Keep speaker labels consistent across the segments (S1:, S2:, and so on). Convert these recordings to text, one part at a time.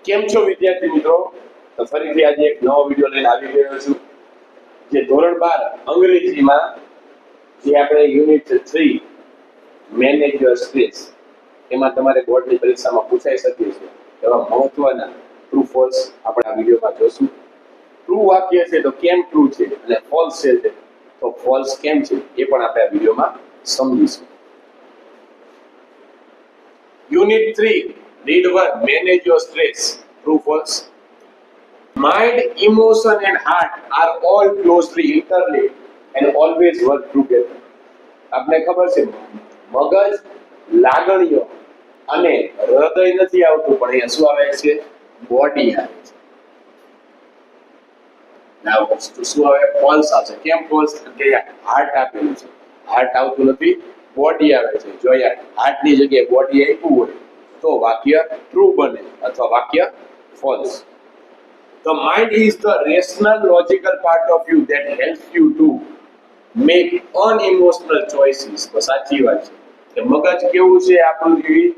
S1: કેમ છો વિદ્યાર્થી મિત્રો? તો ફરીથી આજે એક નવો વિડિયો લઈને આવી ગયો છું, જે ધોરણ 12 અંગ્રેજીમાં જે આપણે યુનિટ 3 મેનેજ યોર સ્ટ્રેસ એમાં તમારે બોર્ડની પરીક્ષામાં પૂછાઈ શકે છે એવા મહત્વના ટ્રુ ફોલ્સ આપણે આ વિડિયોમાં જોશું. ટ્રુ વાક્ય છે તો કેમ ટ્રુ છે અને ફોલ્સ છે તો ફોલ્સ કેમ છે એ પણ આપણે આ વિડિયોમાં સમજીશું. Unit 3, read 1, manage your stress. True, false? Mind, emotion and heart are all closely interlinked and always work together. આપને ખબર છે મગજ, લાગણીઓ અને હૃદય નથી આવતું, પણ અહીંયા શું આવે છે? બોડી આવે છે. ના વસ્તુ શું આવે? ફોલ્સ આવશે. કેમ ફોલ્સ? કે હાર્ટ આપેલું છે, હાર્ટ આવતું નથી, બોડી આવે છે. જો યાર હાર્ટની જગ્યાએ બોડી આપ્યું હોય તો વાક્ય ટ્રુ બને અથવા વાક્ય false. The mind is the rational logical part of you that helps you to make unemotional choices. તો સાચી વાત છે કે મગજ કેવું છે આપણું, જેવી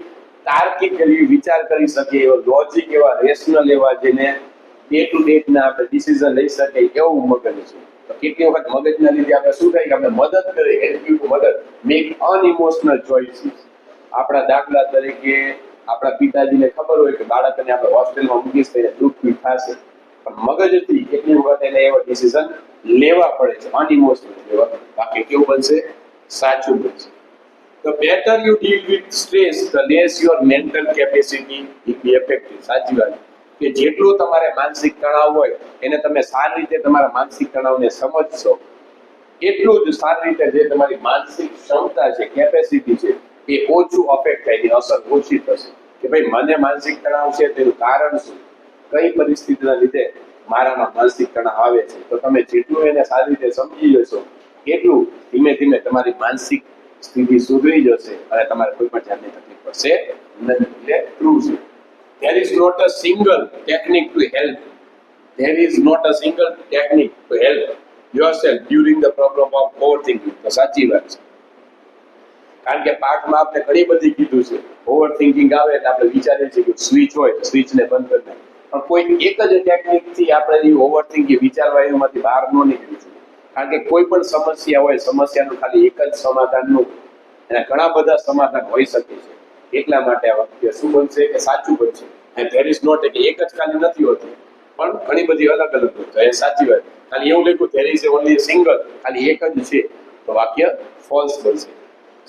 S1: તાર્કિક એવી વિચાર કરી શકે, એવા લોજિક, એવા રેશનલ, એવા જેને ડે ટુ ડે ના આપણે ડિસિઝન લઈ શકે એવું મગજ છે. તો કેટલી વખત મગજના લીધે આપણે શું થાય કે આપણે મદદ કરે, હેલ્પ યુ ટુ મદદ મેક અનઇમોશનલ ચોઇસીસ. આપણા દાખલા તરીકે આપણા પિતાજીને ખબર હોય કે બાળકને આપણે હોસ્ટેલમાં મૂકીશ તો એને દુઃખ ફીલ થશે, પણ મગજથી કેટલી વખત એને એવા ડિસિઝન લેવા પડે છે અનઇમોશનલ લેવા. બાકી કેવું બનશે? સાચું બનશે. The better you deal with stress, the less your mental capacity will be affected. સાચી વાત કે જેટલું તમારે માનસિક તણાવ હોય એને તમે સારી રીતે તમારા માનસિક તણાવને સમજશો, એટલું જ સારી રીતે જે તમારી માનસિક ક્ષમતા છે, કેપેસિટી છે, એ ઓછું અફેક્ટ થાય, એની અસર ઓછી થશે. કે ભાઈ મને માનસિક તણાવ છે તેનું કારણ શું, કઈ પરિસ્થિતિના લીધે મારામાં માનસિક તણાવ આવે છે. તો તમે જેટલું એને સારી રીતે સમજી જશો એટલું ધીમે ધીમે તમારી માનસિક સ્થિતિ સુધરી જશે અને તમારે કોઈ પણ જાતની તકલીફ પડશે નહીં. એટલે ટ્રુ છે. There is not a single technique to help. There is not a single technique to help yourself during the problem of overthinking. તો સાચી વાત છે. કારણ કે પાઠમાં આપણે ઘણી બધી કીધું છે, ઓવર થિંકિંગ આવે એટલે આપણે વિચારીએ છીએ કે સ્વિચ હોય તો સ્વિચને બંધ કરી નાખીએ, પણ કોઈ એક જ ટેકનિકથી આપણે ઓવર થિંકિંગ વિચારવા એમાંથી બહાર ન નીકળી શકીએ. કારણ કે કોઈ પણ સમસ્યા હોય, સમસ્યાનું ખાલી એક જ સમાધાન નું, એના ઘણા બધા સમાધાન હોઈ શકે છે. એટલા માટે આ વાક્ય શું બનશે કે સાચું બનશે. અને ધેર ઇઝ નોટ કે એક જ ખાલી નથી હોતી, પણ ઘણી બધી અલગ અલગ હોય. તો એ સાચી વાત. ખાલી એવું લખ્યું ધેર ઇઝ ઓનલી સિંગલ, ખાલી એક જ છે, તો વાક્ય ફોલ્સ બનશે.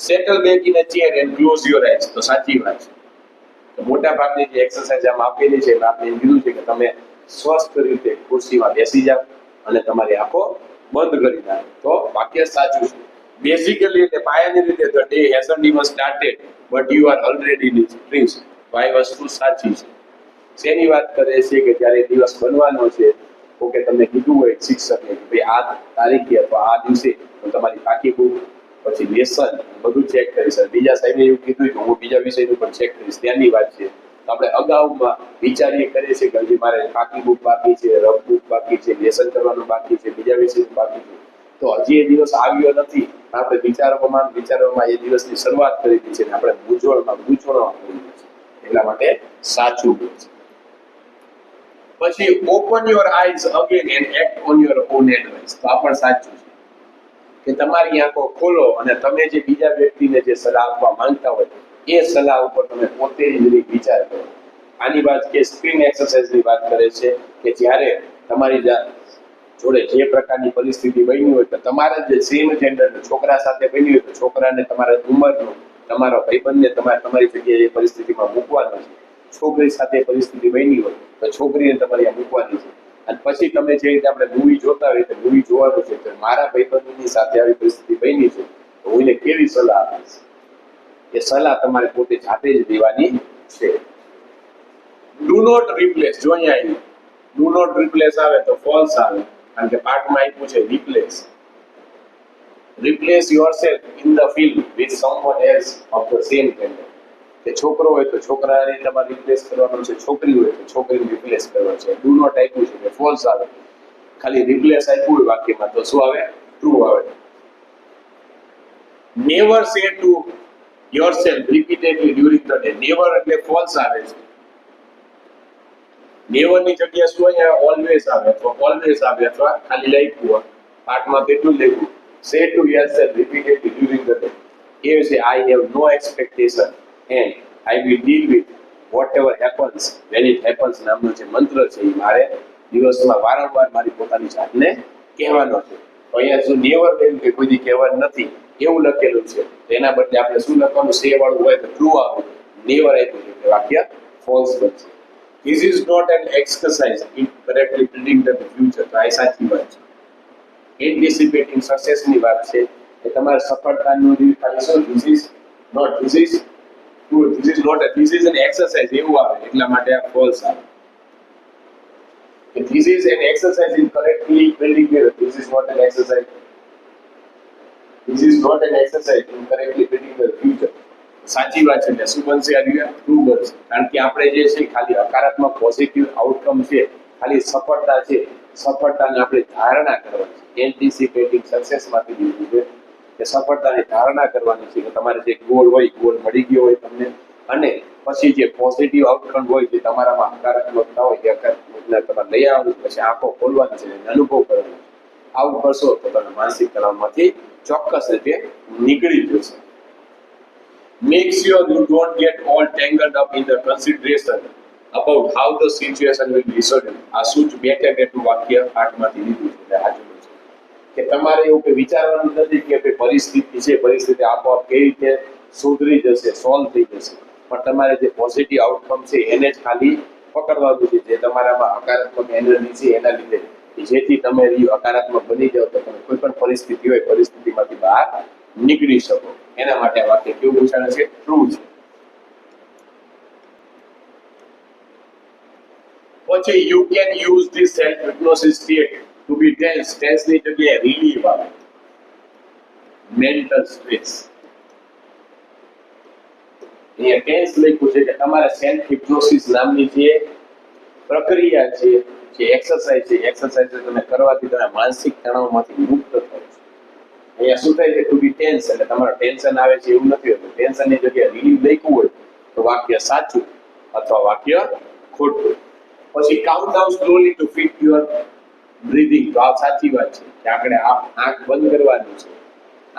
S1: Settle back in a chair and close your eyes. તો સાચી વાત છે. તો મોટા ભાગની જે એક્સરસાઇઝ આમ આપેલી છે એમાં આપણે એમ કીધું છે કે તમે સ્વસ્થ રીતે ખુરશીમાં બેસી જાઓ અને તમારી આંખો બંધ કરી નાખો, તો વાક્ય સાચું છે. બેઝિકલી એટલે પાયાની રીતે the day hasn't even started but you are already in its dreams. તો આ વસ્તુ સાચી છે. શેની વાત કરે છે કે જ્યારે દિવસ બનવાનો છે, તો કે તમને કીધું હોય શિક્ષકે કે ભાઈ આ તારીખે અથવા આ દિવસે હું તમારી પાકી બુક પછી લેસન બધું ચેક કરીશ. બીજા સાહેબે એવું કીધું કે હું બીજા વિષયનું પણ ચેક કરીશ, ત્યાંની વાત છે. તો આપણે અગાઉમાં વિચારીએ કરીએ છીએ કે હજી મારે પાકી બુક બાકી છે, રફ બુક બાકી છે, લેસન કરવાનું બાકી છે, બીજા વિષયનું બાકી છે. તો હજી એ દિવસ આવ્યો નથી, આપણે વિચારવામાં એ દિવસની શરૂઆત કરી દીધી છે, આપણે ગૂંચવણમાં કરી દીધી છે. એટલા માટે સાચું છે. પછી open your eyes again and act on your own advice. તો આ પણ સાચું છે કે તમારી આંખો ખોલો અને તમે જે બીજા વ્યક્તિને જે સલાહ આપવા માંગતા હોય એ સલાહ ઉપર તમે પોતે જ વિચાર કરો. આની વાત કે સ્ક્રીન એક્સરસાઇઝની વાત કરે છે કે જ્યારે તમારી જોડે જે પ્રકારની પરિસ્થિતિ બની હોય, તો તમારા જે સેમ જેન્ડર છોકરા સાથે બની હોય તો છોકરાને તમારા ઉંમરનો તમારો ભાઈબંધને તમારી જગ્યાએ એ પરિસ્થિતિમાં મૂકવાનો છે. છોકરી સાથે પરિસ્થિતિ બની હોય તો છોકરીને તમારે મૂકવાની છે. અને પછી તમે જે રીતે આપણે મૂવી જોતા હોય તો મૂવી જોવાનું છે કે મારા ભાઈબંધની સાથે આવી પરિસ્થિતિ બની છે તો હું એને કેવી સલાહ આપીશ. એ સલાહ તમારે પોતે જાતે જ દેવાની છે. Do not replace. જો અહીંયા ડુ નોટ રિપ્લેસ આવે તો ફોલ્સ આવે, કારણ કે પાઠમાં આપ્યું છે replace. Replace yourself in the film with someone else of the same gender. કે છોકરો હોય તો છોકરાને તમારે રિપ્લેસ કરવાનો છે, છોકરી હોય તો છોકરીને રિપ્લેસ કરવાનો છે. ડુ નોટ આપ્યું છે કે ફોલ્સ આવે. ખાલી રિપ્લેસ આપ્યું હોય વાક્યમાં તો શું આવે? ટ્રુ આવે. Never say to yourself repeatedly during the day. Never એટલે ફોલ્સ આવે છે. નેવર ની જગ્યાએ શું અહીંયા ઓલવેઝ આવે અથવા ઓલવેઝ આવે અથવા ખાલી લખ્યું હોય પાઠમાં કેટલું લખ્યું say to yourself repeatedly during the day એ છે I have no expectation and I will deal with whatever happens when it happens નામનો જે મંત્ર છે એ મારે દિવસમાં વારંવાર મારી પોતાની જાતને કહેવાનો છે. તો અહીંયા શું નેવર કહ્યું કે કોઈ દી કહેવાનું નથી એવું લખેલું છે તો એના બદલે આપણે શું લખવાનું સે વાળું હોય તો ટ્રુ આવે નેવર આપ્યું છે એટલે વાક્ય ફોલ્સ બનશે. This is not an exercise in correctly predicting the future. તો આ સાચી વાત છે. Anticipating success ની વાત છે કે તમારે સફળતાનું ખાલી શું this is an exercise એવું આવે એટલા માટે આ false આવે. This is an exercise in correctly predicting this is not an exercise. This is not an exercise in correctly predicting the future. સાચી વાત છે એટલે શું બનશે આ ટ્રુ બનશે કારણ કે આપણે જે છે ખાલી હકારાત્મક પોઝિટિવ આઉટકમ છે ખાલી સફળતા છે સફળતાની આપણે ધારણા કરવાની છે એન્ટિસિપેટિંગ સક્સેસ માંથી લીધું છે કે સફળતાની ધારણા કરવાની છે કે તમારે જે ગોલ હોય ગોલ મળી ગયો હોય તમને અને પછી જે પોઝિટિવ આઉટકમ હોય જે તમારામાં હકારાત્મકતા હોય એ હકારાત્મકતા તમારે લઈ આવવાનું પછી આંખો ખોલવાની છે અનુભવ કરવાનો આવું કરશો તો તમે માનસિક તણાવમાંથી ચોક્કસ રીતે નીકળી જશો. Make sure you don't get all tangled up in the consideration about how the situation will be resolved. આ શું જ બેઠું વાક્ય પાઠમાંથી લીધું છે એટલે સાચું છે કે તમારે એવું કે વિચારવાનું નથી કે પરિસ્થિતિ છે પરિસ્થિતિ આપોઆપ કેવી રીતે સુધરી જશે સોલ્વ થઈ જશે પણ તમારે જે પોઝિટિવ આઉટકમ છે એને જ ખાલી પકડવાનું છે જે તમારામાં હકારાત્મક એનર્જી છે એના લીધે જેથી તમે હકારાત્મક બની જાઓ તો તમે કોઈ પણ પરિસ્થિતિ હોય પરિસ્થિતિમાંથી બહાર નીકળી શકો એના માટે આ વાક્ય કેવું પૂછાણે છે ટ્રુ છે. પછી you can use this self hypnosis state to be tense ની જગ્યાએ relieve આવે mental stress. અહીંયા ટેન્સ લખ્યું છે કે તમારે સેલ્ફ હિપ્નોસિસ નામની જે પ્રક્રિયા છે જે એક્સરસાઇઝ તમે કરવાથી તમે માનસિક તણાવમાંથી મુક્ત થાઓ છો. અહીંયા શું થાય છે ટુ બી ટેન્સ એટલે તમારું ટેન્શન આવે છે એવું નથી હોતું ટેન્શનની જગ્યાએ રિલીવ લખ્યું હોય તો વાક્ય સાચું અથવા વાક્ય ખોટું. પછી count down slowly to fit your breathing તો આ સાચી વાત છે કે આપણે આંખ બંધ કરવાની છે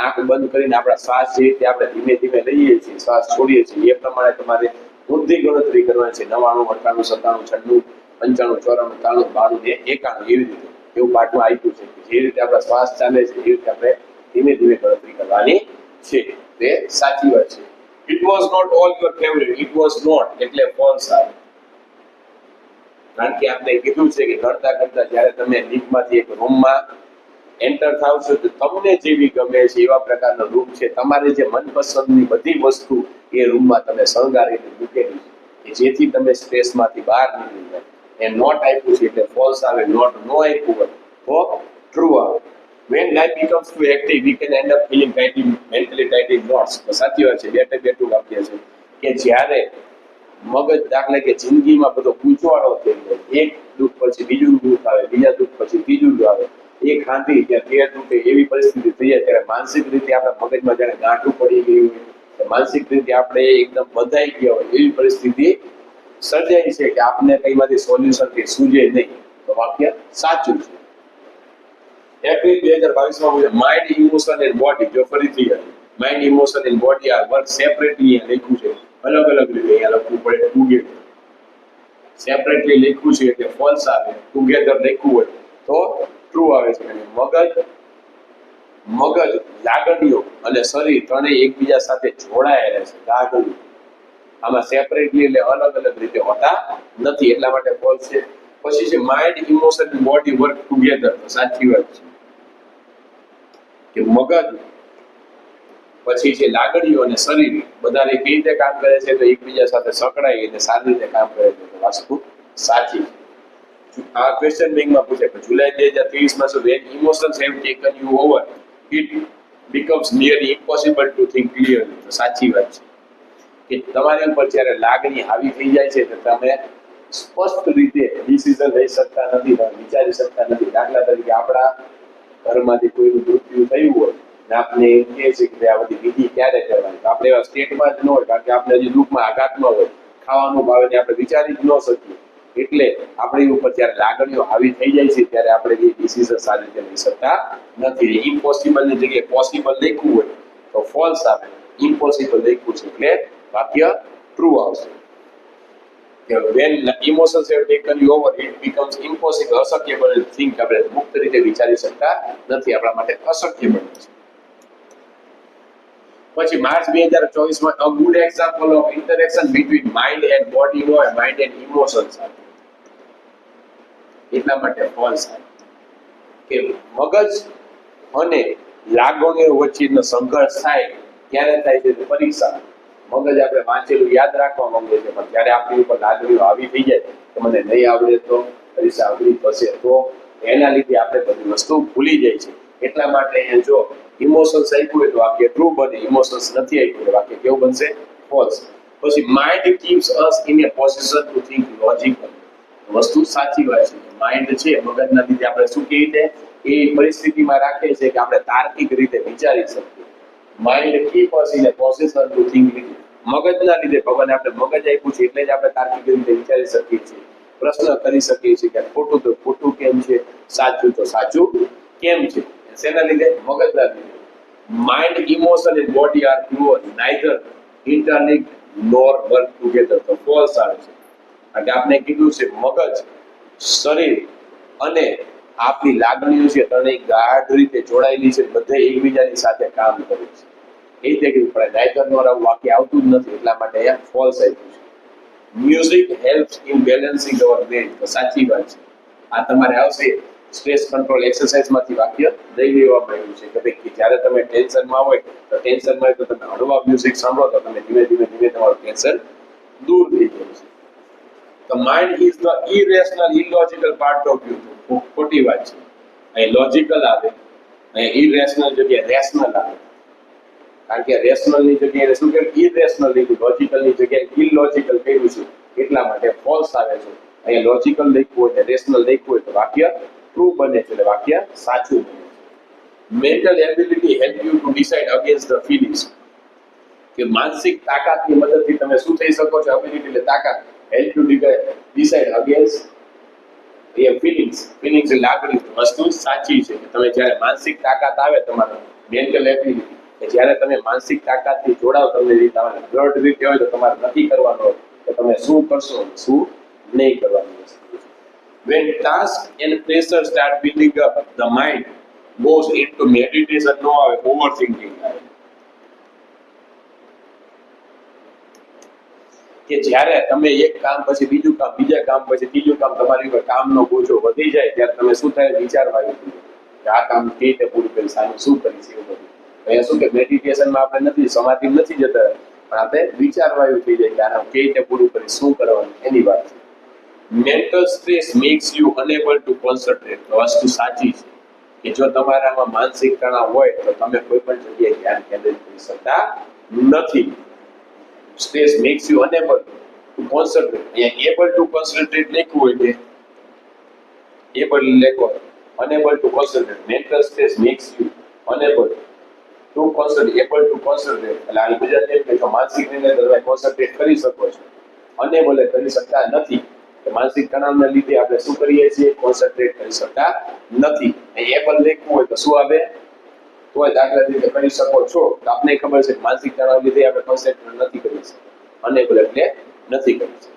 S1: આંખ બંધ કરીને આપણા શ્વાસ જે રીતે આપણે ધીમે ધીમે લઈએ છીએ શ્વાસ છોડીએ છીએ એ પ્રમાણે તમારે બુદ્ધિ ગણતરી કરવાની છે 99 98 97 96 95 94 93 92 ને 91 એવી રીતે એવું પાઠમાં આપ્યું છે કે જે રીતે આપણા શ્વાસ ચાલે છે એ રીતે આપણે ધીમે ધીમે ગણતરી કરવાની છે તે સાચી વાત છે. It was not all your favorite. It was not એટલે false આવે કારણ કે આપણે કીધું છે કે કરતા કરતા જ્યારે તમે લીફમાંથી એક રૂમમાં એન્ટર થાવ છો તો તમને જેવી ગમે છે એવા પ્રકારનો રૂમ છે તમારે જે મનપસંદની બધી વસ્તુ એ રૂમમાં તમે શણગારીને મૂકેલી છે કે જેથી તમે સ્ટ્રેસમાંથી બહાર નીકળી જાય. એ નોટ આપ્યું છે એટલે ફોલ્સ આવે નોટ નો આપ્યું હોય તો ટ્રુ આવે. When life becomes too hectic, we can end up feeling mentally tight in knots. તો સાચી વાત છે બેઠું વાક્ય છે કે જ્યારે મગજ દાખલા કે જિંદગીમાં બધો ગૂંચવાડો થઈ જાય એક દુઃખ પછી બીજું દુઃખ આવે બીજા દુઃખ પછી ત્રીજું આવે એક હાંધી ત્યાં તેર તૂટે એવી પરિસ્થિતિ થઈ જાય ત્યારે માનસિક રીતે આપણા મગજમાં જાણે ગાંઠું પડી ગયું હોય માનસિક રીતે આપણે એકદમ બંધાઈ ગયા હોય એવી પરિસ્થિતિ સર્જાય છે કે આપને કઈમાંથી સોલ્યુશન કે સૂઝે નહીં તો વાક્ય સાચું છે. એપ્રિલ 2022 માં માઇન્ડ ઇમોશન એન્ડ બોડી જો ફરીથી mind emotion and body are work separately લખ્યું છે અલગ અલગ રીતે અહીંયા લખવું પડે ટુગેધર સેપરેટલી લખ્યું છે એટલે ફોલ્સ આવે ટુગેધર લખ્યું હોય તો ટ્રુ આવે છે. મગજ લાગણીઓ અને શરીર ત્રણેય એકબીજા સાથે જોડાયેલા છે લાગણીઓ આમાં સેપરેટલી એટલે અલગ અલગ રીતે હોતા નથી એટલા માટે ફોલ્સ છે. પછી છે mind emotion and body work together તો સાચી વાત છે કે મગજ પછી છે લાગણીઓ અને શરીર બધા કેવી રીતે કામ કરે છે તો એકબીજા સાથે સંકળાઈ અને સારી રીતે કામ કરે છે તો વસ્તુ સાચી છે. આ ક્વેશ્ચન બેંકમાં પૂછે કે જુલાઈ 2023 માં when emotions have taken you over it becomes nearly impossible to think clearly તો સાચી વાત છે કે તમારી ઉપર જ્યારે લાગણી હાવી થઈ જાય છે તો તમે સ્પષ્ટ રીતે ડિસિઝન લઈ શકતા નથી વિચારી શકતા નથી. દાખલા તરીકે આપણા ઘરમાંથી કોઈનું મૃત્યુ થયું હોય ને આપણે એમ કહે છે કે આ બધી વિધિ ક્યારે કરવાની તો આપણે એવા સ્ટેટમાં જ ન હોય કારણ કે આપણે હજી દુઃખમાં આઘાતમાં હોય ખાવાનું ભાવે ને આપણે વિચારી જ ન શકીએ એટલે આપણી ઉપર જ્યારે લાગણીઓ હાવી થઈ જાય છે ત્યારે આપણે એ ડિસિઝન સારી રીતે લઈ શકતા નથી. ઇમ્પોસિબલ ની જગ્યાએ પોસિબલ લખ્યું હોય તો ફોલ્સ આવે, ઇમ્પોસિબલ લખ્યું છે એટલે વાક્ય ટ્રુ આવશે. When emotions have taken you over, it becomes impossible, અશક્ય બને think, આપણે મુક્ત રીતે વિચારી શકતા નથી, આપણા માટે અશક્ય બને છે. પછી માર્ચ 2024 માં a good example of interaction between mind and body હોય mind and emotions એટલા માટે ફોલ્સ કે મગજ અને લાગણીઓ વચ્ચેનો સંઘર્ષ થાય ત્યારે થાય છે પરીક્ષા. મગજ આપણે વાંચેલું યાદ રાખવા માંગે છે પણ જ્યારે આપણી ઉપર લાગણીઓ આવી થઈ જાય કે મને નહીં આવડે તો પરીક્ષા અઘરી થશે તો એના લીધે આપણે બધી વસ્તુ ભૂલી જાય છે. એટલા માટે જો ઇમોશન્સ આપ્યું હોય તો વાક્ય ટ્રુ બને, ઇમોશન્સ નથી આપ્યું તો વાક્ય કેવું બનશે? ફોલ્સ. પછી mind keeps us in A position two think logical. વસ્તુ સાચી વાત છે. માઇન્ડ છે મગજના લીધે આપણે શું કહી દે એ પરિસ્થિતિમાં રાખે છે કે આપણે તાર્કિક રીતે વિચારી શકીએ. Mind keep us in A position two think. મગજના લીધે ભગવાને આપણે મગજ આપ્યું છે એટલે જ આપણે તાર્કિક રીતે વિચારી શકીએ છીએ, પ્રશ્ન કરી શકીએ છીએ કે ખોટું તો ખોટું કેમ છે, સાચું તો સાચું કેમ છે. શેના લીધે? મગજના લીધે. Mind, emotion and body are pure, neither interlinked nor work together. તો ફોલ્સ આવે છે. એટલે આપણે કીધું છે મગજ, શરીર અને આપણી લાગણીઓ છે ત્રણેય ગાઢ રીતે જોડાયેલી છે, બધે એકબીજાની સાથે કામ કરે છે. એ રીતે કીધું પણ નાઇધર નોર આવું વાક્ય આવતું જ નથી એટલા માટે અહીંયા ફોલ્સ આપ્યું છે. Music helps in balancing hour mind. તો સાચી વાત છે. આ તમારે આવશે સ્ટ્રેસ કંટ્રોલ એક્સરસાઇઝ માંથી વાક્ય લઈ લેવામાં આવ્યું છે કે ભાઈ જ્યારે તમે ટેન્શનમાં હોય તો ટેન્શનમાં હોય તો તમે હળવા મ્યુઝિક સાંભળો તો તમે ધીમે ધીમે તમારું ટેન્શન દૂર થઈ જાય છે. The mind is the irrational, illogical part of you. ખોટી વાત છે. અહીં લોજિકલ આવે, અહીં irrational જગ્યાએ રેશનલ આવે. કારણ કે રેશનલ ની જગ્યાએ શું કે ઇરેશનલ લીધું, લોજિકલ ની જગ્યાએ ઇલોજિકલ કર્યું છે એટલા માટે ફોલ્સ આવે છે. અહીં લોજિકલ લખ્યું હોય ને રેશનલ લખ્યું હોય તો વાક્ય ટ્રુ બને છે એટલે વાક્ય સાચું બને છે. Mental ability help you two decide against the feelings. કે માનસિક તાકાતની મદદથી તમે શું થઈ શકો છો? એબિલિટી એટલે તાકાત. Help you decide against A feelings. Feelings એટલે લાગણી. વસ્તુ સાચી છે કે તમે જ્યારે માનસિક તાકાત આવે તમારો મેન્ટલ એબિલિટી કે જ્યારે તમે માનસિક તાકાતથી જોડાવ, તમને તમારે દ્રઢ રીતે હોય તો તમારે નક્કી કરવાનું હોય કે તમે શું કરશો શું નહીં કરવાનું. When task and pressure start building up, the mind goes into meditation. No આવે, overthinking આવે. કે જ્યારે તમે એક કામ પછી બીજું કામ, બીજા કામ પછી ત્રીજું કામ, તમારી ઉપર કામનો બોજો વધી જાય ત્યારે તમે શું થાય? વિચારવા આવ્યું કે આ કામ કેવી રીતે પૂરું કરીશ, આનું શું કરીશ, એવું બધું. અહીંયા શું કે મેડિટેશનમાં આપણે નથી, સમાધિ નથી જતા, પણ આપણે વિચારવાયું થઈ જાય કે આને કેવી રીતે પૂરું કરીશ, શું કરવાનું, એની વાત છે. Mental stress makes you enable two concentrate. વસ્તુ સાચી છે કે જો તમારામાં માનસિક તણાવ હોય તો તમે કોઈ પણ જગ્યાએ ધ્યાન કેન્દ્રિત કરી શકતા નથી. Stress makes you enable two concentrate. અહીંયા એબલ ટુ કોન્સન્ટ્રેટ લખ્યું હોય કે એબલ લખો, enable two concentrate. Mental stress makes you enable two concentrate, able to concentrate. એટલે આ ગુજરાતી એમ કે માનસિક રીતે તમે કોન્સન્ટ્રેટ કરી શકો છો, અનેબલ કરી શકતા નથી. માનસિક તણાવના લીધે આપણે શું કરીએ છીએ? કોન્સન્ટ્રેટ કરી શકતા નથી. એબલ લખવું હોય તો શું આવે? તો દાખલા તરીકે કરી શકો છો, તો આપણે ખબર છે કે માનસિક તણાવ લીધે આપણે કોન્સન્ટ્રેટ નથી કરી શકતા. અનેબલ એટલે નથી કરી શકતા.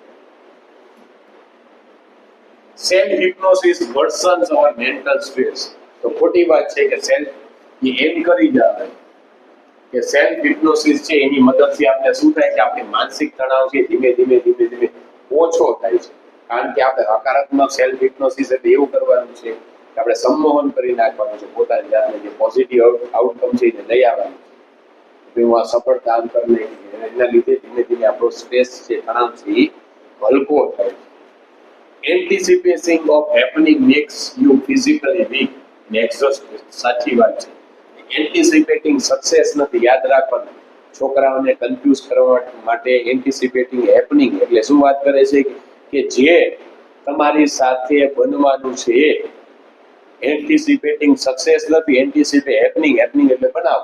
S1: સેલ્ફ હિપ્નોસિસ વર્સન્સ અવર મેન્ટલ સ્ટ્રેસ. તો ખોટી વાત છે કે સેલ્ફ એમ કરી જાય કે સેલ્ફ હિપ્નોસિસ છે એની મદદથી આપણે શું થાય કે આપણી માનસિક તણાવ છે ધીમે ધીમે ઓછો થાય છે. કારણ કે આપણે હકારાત્મક સેલ્ફ હિપ્નોસિસ એટલે એવું કરવાનું છે કે આપણે સંમોહન કરી નાખવાનું છે પોતાની જાતને, જે પોઝિટિવ આઉટકમ છે એને લઈ આવવાનું છે. હું આ સફળતા આમ કરી નાખી, એના લીધે ધીમે ધીમે આપણો સ્ટ્રેસ છે, તણાવ છે એ હલકો થાય છે. Anticipating of happening makes you physically weak અને એક્ઝોસ્ટેડ. સાચી વાત છે. એન્ટિસિપેટિંગ સક્સેસ નથી, યાદ રાખવાનું. છોકરાઓને કન્ફ્યુઝ કરવા માટે એન્ટિસિપેટિંગ હેપનિંગ એટલે શું વાત કરે છે કે જે તમારી સાથે બનવાનું છે. એન્ટિસિપેટિંગ સક્સેસ નથી, એન્ટિસિપેટ હેપનિંગ. હેપનિંગ એટલે બનાવ,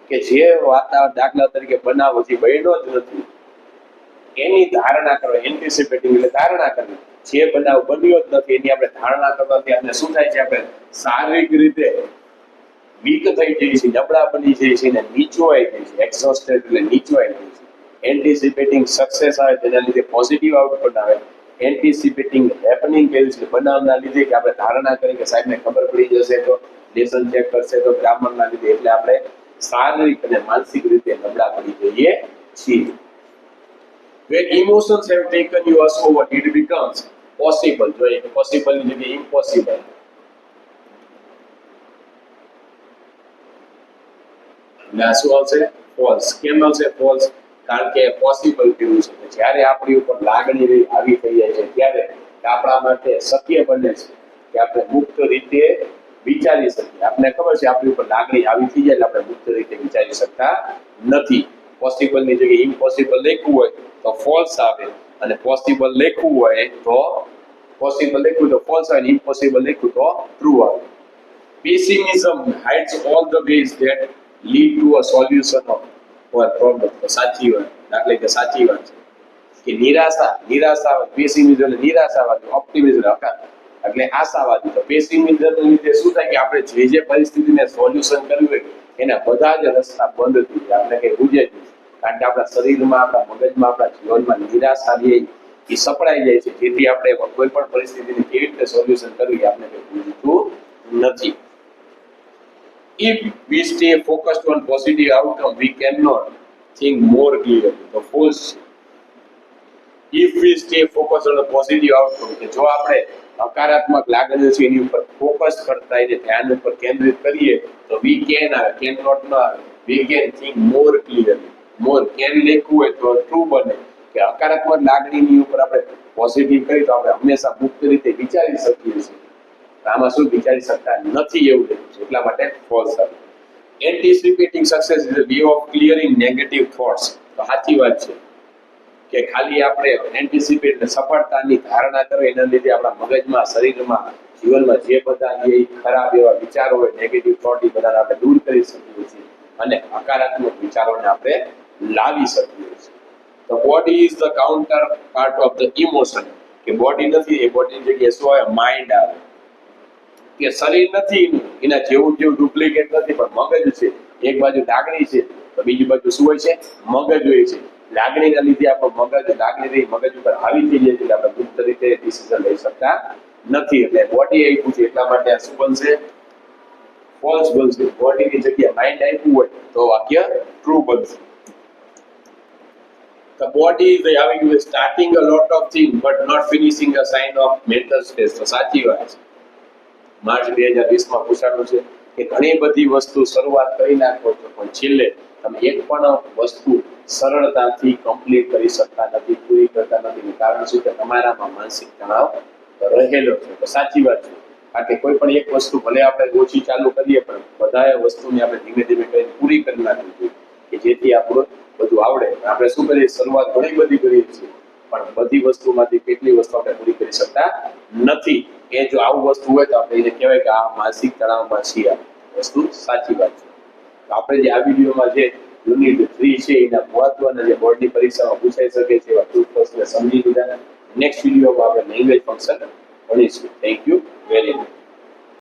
S1: કે જે વાતાવરણ દાખલા તરીકે બનાવ હજી બન્યો જ નથી એની ધારણા કરો. એન્ટિસિપેટિંગ એટલે ધારણા કરવી. જે બનાવ બન્યો જ નથી એની આપણે ધારણા કરવાથી આપણે શું થાય છે, આપણે શારીરિક રીતે વીક થઈ જઈએ છીએ, નબળા બની જઈએ છીએ ને નીચવાઈ જઈએ છીએ. એક્ઝોસ્ટેડ એટલે નીચવાઈ જઈએ છીએ. એન્ટિસિપેટિંગ સક્સેસ આવે તેના લીધે પોઝિટિવ આઉટપુટ આવે. એન્ટિસિપેટિંગ હેપનિંગ કેવું છે, બનાવના લીધે કે આપણે ધારણા કરી કે સાહેબને ખબર પડી જશે તો લેસન ચેક કરશે તો ગ્રામરના લીધે એટલે આપણે શારીરિક અને માનસિક રીતે નબળા પડી જઈએ છીએ. When emotions have taken us over, it becomes possible. જો એક possible ની જગ્યાએ impossible. ના શું આવશે? false. કેમ આવશે false? કારણ કે પોસિબલ કેવું છે, જ્યારે આપણી ઉપર લાગણી આવી થઈ જાય છે ત્યારે આપણા માટે શક્ય બને છે કે આપણે મુક્ત રીતે વિચારી શકીએ. આપણે ખબર છે આપણી ઉપર લાગણી આવી થઈ જાય એટલે આપણે મુક્ત રીતે વિચારી શકતા નથી. પોસિબલ ની જગ્યાએ ઇમ્પોસિબલ લખવું હોય તો ફોલ્સ આવે અને પોસિબલ લખવું હોય તો ફોલ્સ આવે અને ઇમ્પોસિબલ લખવું તો ટ્રુ આવે. Pessimism hides all the ways that lead to a solution of our problem. તો સાચી વાત, દાખલા કે સાચી વાત છે કે નિરાશાવાદ, પેસિમિઝમ એટલે નિરાશાવાદ, ઓપ્ટિમિઝમ એટલે આશાવાદી. તો પેસિમિઝમ લીધે શું થાય કે આપણે જે પરિસ્થિતિને સોલ્યુશન કરવું હોય એના બધા જ રસ્તા બંધ થઈ જાય, આપણે કઈ બુજે જ નહીં. કારણ કે આપણા શરીરમાં, આપણા મગજમાં, આપણા જીવનમાં નિરાશા એ સપડાઈ જાય છે, જેથી આપણે કોઈ પણ પરિસ્થિતિને કેવી રીતે સોલ્યુશન કરવું આપણે કઈ બુજતું નથી. If we stay focused on positive outcome, we cannot think more clearly. તો false. If we stay focused on a positive outcome, કે જો આપણે હકારાત્મક લાગણીઓ છે એની ઉપર ફોકસ કરતા એને ધ્યાન ઉપર કેન્દ્રિત કરીએ તો we can આવે, cannot ન આવે. We can think more clearly. More can લખવું હોય તો true બને કે હકારાત્મક લાગણીની ઉપર આપણે પોઝિટિવ કરી તો આપણે હંમેશા મુક્ત રીતે વિચારી શકીએ છીએ. આમાં શું વિચારી શકતા નથી એવું લખ્યું છે, એટલા માટે ફોલ્સ આવે. Anticipating success is a way of clearing negative thoughts. તો સાચી વાત છે કે ખાલી આપણે એન્ટિસિપેટ સફળતાની ધારણા કરો એના લીધે આપણા મગજમાં, શરીરમાં, જીવનમાં જે બધા જે ખરાબ એવા વિચારો હોય, નેગેટિવ થોટ, એ બધાને આપણે દૂર કરી શકીએ છીએ અને હકારાત્મક વિચારોને આપણે લાવી શકીએ છીએ. તો body is the counter part of the emotion. કે બોડી નથી, એ બોડીની જગ્યાએ શું આવે? માઇન્ડ આવે. કે શરીર નથી એના જેવું ડુપ્લિકેટ નથી, પણ મગજ છે. એક બાજુ લાગણી છે તો બીજી બાજુ શું હોય છે? મગજ હોય છે. લાગણીના લીધે આપણો લાગણી મગજ ઉપર આવી થઈ જાય છે એટલે આપણે મુક્ત રીતે ડિસિઝન લઈ શકતા નથી. એટલે બોડી આપ્યું છે એટલા માટે આ શું બનશે? ફોલ્સ બનશે. બોડીની જગ્યાએ માઇન્ડ આપ્યું હોય તો વાક્ય ટ્રુ બનશે. The body is having starting a lot of things but not finishing a sign of mental stress. તો સાચી વાત છે. માર્ચ 2020 પૂછાણું છે કે ઘણી બધી વસ્તુ શરૂઆત કરી નાખો છો પણ છેલ્લે તમે એક પણ વસ્તુ સરળતાથી કમ્પ્લીટ કરી શકતા નથી, પૂરી કરતા નથી. કારણ શું કે તમારામાં માનસિક તણાવ રહેલો છે. તો સાચી વાત છે. કારણ કે કોઈ પણ એક વસ્તુ ભલે આપણે ઓછી ચાલુ કરીએ પણ બધા વસ્તુને આપણે ધીમે ધીમે કરીને પૂરી કરી નાખવી જોઈએ કે જેથી આપણું બધું આવડે. આપણે શું કરીએ? શરૂઆત ઘણી બધી કરીએ છીએ પણ બધી વસ્તુમાંથી કેટલી વસ્તુ આપણે પૂરી કરી શકતા નથી. એ જો આવું વસ્તુ હોય તો આપણે એને કહેવાય કે આ માનસિક તણાવમાં છીએ. વસ્તુ સાચી વાત છે. તો આપણે જે આ વિડીયોમાં જે યુનિટ 3 છે એના મહત્વના જે બોર્ડની પરીક્ષામાં પૂછાઈ શકે છે એવા ટૂલ્સને સમજી લીધા. નેક્સ્ટ વિડીયોમાં આપણે લેંગ્વેજ ફંક્શન ભણીશું. Thank you very much.